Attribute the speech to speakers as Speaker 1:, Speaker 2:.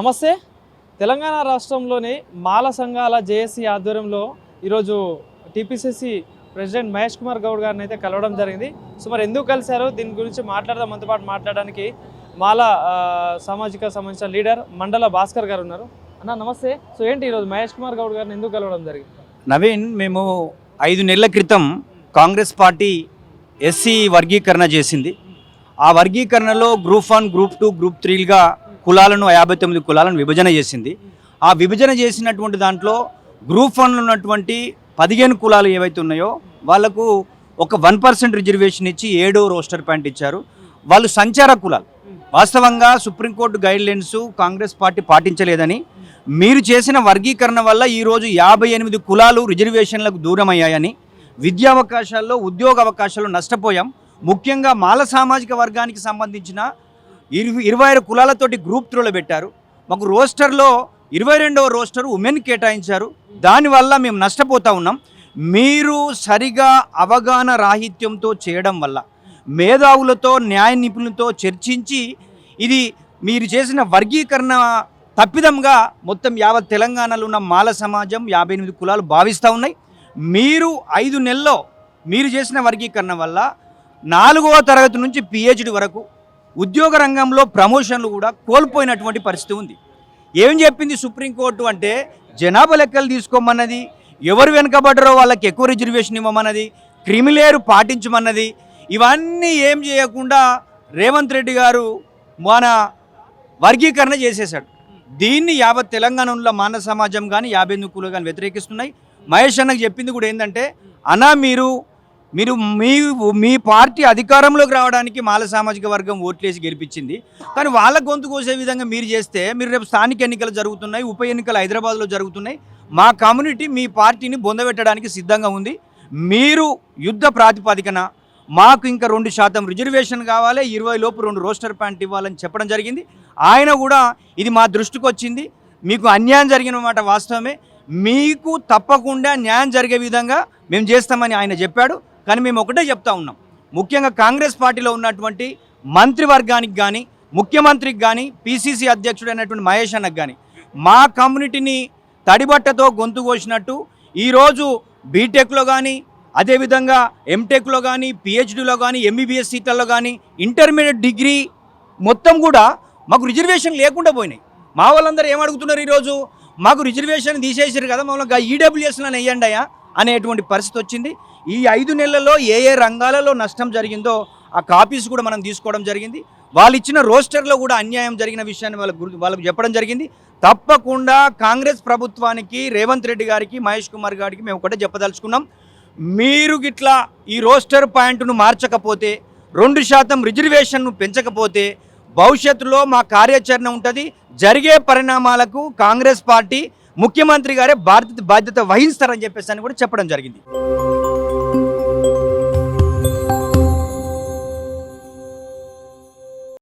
Speaker 1: నమస్తే. తెలంగాణ రాష్ట్రంలోని మాల సంఘాల జేఏసీ ఆధ్వర్యంలో ఈరోజు టీపీసీసీ ప్రెసిడెంట్ మహేష్ కుమార్ గౌడ్ గారిని అయితే కలవడం జరిగింది. సో మరి ఎందుకు కలిశారు, దీని గురించి మాట్లాడదాం. మనతో పాటు మాట్లాడడానికి మాల సామాజిక సంబంధించిన లీడర్ మండల భాస్కర్ గారు ఉన్నారు. అన్న నమస్తే. సో ఏంటి ఈరోజు మహేష్ కుమార్ గౌడ్ గారిని ఎందుకు కలవడం జరిగింది?
Speaker 2: నవీన్, మేము 5 నెలల క్రితం కాంగ్రెస్ పార్టీ ఎస్సీ వర్గీకరణ చేసింది. ఆ వర్గీకరణలో గ్రూప్ 1, గ్రూప్ 2, గ్రూప్ 3గా కులాలను 59 కులాలను విభజన చేసింది. ఆ విభజన చేసినటువంటి దాంట్లో గ్రూప్ 1లో ఉన్నటువంటి 15 కులాలు ఏవైతే ఉన్నాయో వాళ్లకు ఒక 1% రిజర్వేషన్ ఇచ్చి 7వ రోస్టర్ పాయింట్ ఇచ్చారు. వాళ్ళు సంచార కులాలు. వాస్తవంగా సుప్రీంకోర్టు గైడ్లైన్స్ కాంగ్రెస్ పార్టీ పాటించలేదని, మీరు చేసిన వర్గీకరణ వల్ల ఈరోజు 58 కులాలు రిజర్వేషన్లకు దూరం అయ్యాయని, విద్యా అవకాశాల్లో ఉద్యోగ అవకాశాలు నష్టపోయాం. ముఖ్యంగా మాల సామాజిక వర్గానికి సంబంధించిన 26 కులాలతోటి గ్రూప్ 3లో పెట్టారు. మాకు రోస్టర్లో 22వ రోస్టర్ ఉమెన్ కేటాయించారు. దానివల్ల మేము నష్టపోతూ ఉన్నాం. మీరు సరిగా అవగాహన రాహిత్యంతో చేయడం వల్ల, మేధావులతో న్యాయ నిపుణులతో చర్చించి ఇది మీరు చేసిన వర్గీకరణ తప్పిదంగా మొత్తం యావత్ తెలంగాణలో ఉన్న మాల సమాజం 58 కులాలు భావిస్తూ ఉన్నాయి. మీరు 5 నెలల్లో మీరు చేసిన వర్గీకరణ వల్ల 4వ తరగతి నుంచి PhD వరకు ఉద్యోగ రంగంలో ప్రమోషన్లు కూడా కోల్పోయినటువంటి పరిస్థితి ఉంది. ఏం చెప్పింది సుప్రీంకోర్టు అంటే, జనాభా లెక్కలు తీసుకోమన్నది, ఎవరు వెనుకబడ్డారో వాళ్ళకి ఎక్కువ రిజర్వేషన్ ఇవ్వమన్నది, క్రిమిలేరు పాటించమన్నది. ఇవన్నీ ఏం చేయకుండా రేవంత్ రెడ్డి గారు మన వర్గీకరణ చేసేశాడు. దీన్ని యావత్ తెలంగాణలో మానవ సమాజం కానీ 58 కులాలు కానీ వ్యతిరేకిస్తున్నాయి. మహేష్ అన్నకు చెప్పింది కూడా ఏంటంటే, అన్నా మీరు మీ పార్టీ అధికారంలోకి రావడానికి మాల సామాజిక వర్గం ఓట్లేసి గెలిపించింది. కానీ వాళ్ళ గొంతు కోసే విధంగా మీరు చేస్తే, మీరు రేపు స్థానిక ఎన్నికలు జరుగుతున్నాయి, ఉప ఎన్నికలు హైదరాబాద్లో జరుగుతున్నాయి. మా కమ్యూనిటీ మీ పార్టీని బొందబెట్టడానికి సిద్ధంగా ఉంది. మీరు యుద్ధ ప్రాతిపదికన మాకు ఇంకా 2% రిజర్వేషన్ కావాలి, 20 లోపు 2 రోస్టర్ పాయింట్ ఇవ్వాలని చెప్పడం జరిగింది. ఆయన కూడా ఇది మా దృష్టికి వచ్చింది, మీకు అన్యాయం జరిగిన మాట వాస్తవమే, మీకు తప్పకుండా న్యాయం జరిగే విధంగా మేము చేస్తామని ఆయన చెప్పాడు. కానీ మేము ఒకటే చెప్తా ఉన్నాం, ముఖ్యంగా కాంగ్రెస్ పార్టీలో ఉన్నటువంటి మంత్రివర్గానికి కానీ, ముఖ్యమంత్రికి కానీ, PCC అధ్యక్షుడు అయినటువంటి మహేష్ అన్నకు కానీ, మా కమ్యూనిటీని తడిబట్టతో గొంతు కోసినట్టు ఈరోజు బీటెక్లో కానీ, అదేవిధంగా ఎంటెక్లో కానీ, PhDలో కానీ, MBBS సీట్లలో కానీ, ఇంటర్మీడియట్ డిగ్రీ మొత్తం కూడా మాకు రిజర్వేషన్ లేకుండా పోయినాయి. మా వాళ్ళందరూ ఏమడుగుతున్నారు, ఈరోజు మాకు రిజర్వేషన్ తీసేసారు కదా, మమ్మల్ని EWSలను వేయండియా అనేటువంటి పరిస్థితి వచ్చింది. ఈ 5 నెలల్లో ఏ రంగాలలో నష్టం జరిగిందో ఆ కాపీస్ కూడా మనం తీసుకోవడం జరిగింది. వాళ్ళు ఇచ్చిన రోస్టర్లో కూడా అన్యాయం జరిగిన విషయాన్ని వాళ్ళకు చెప్పడం జరిగింది. తప్పకుండా కాంగ్రెస్ ప్రభుత్వానికి, రేవంత్ రెడ్డి గారికి, మహేష్ కుమార్ గారికి మేము ఒకటే చెప్పదలుచుకున్నాం, మీరు గిట్లా ఈ రోస్టర్ పాయింట్ను మార్చకపోతే, 2% రిజర్వేషన్ను పెంచకపోతే భవిష్యత్తులో మా కార్యాచరణ ఉంటుంది. జరిగే పరిణామాలకు కాంగ్రెస్ పార్టీ ముఖ్యమంత్రి గారే బాధ్యత వహిస్తారని చెప్పేసి కూడా చెప్పడం జరిగింది.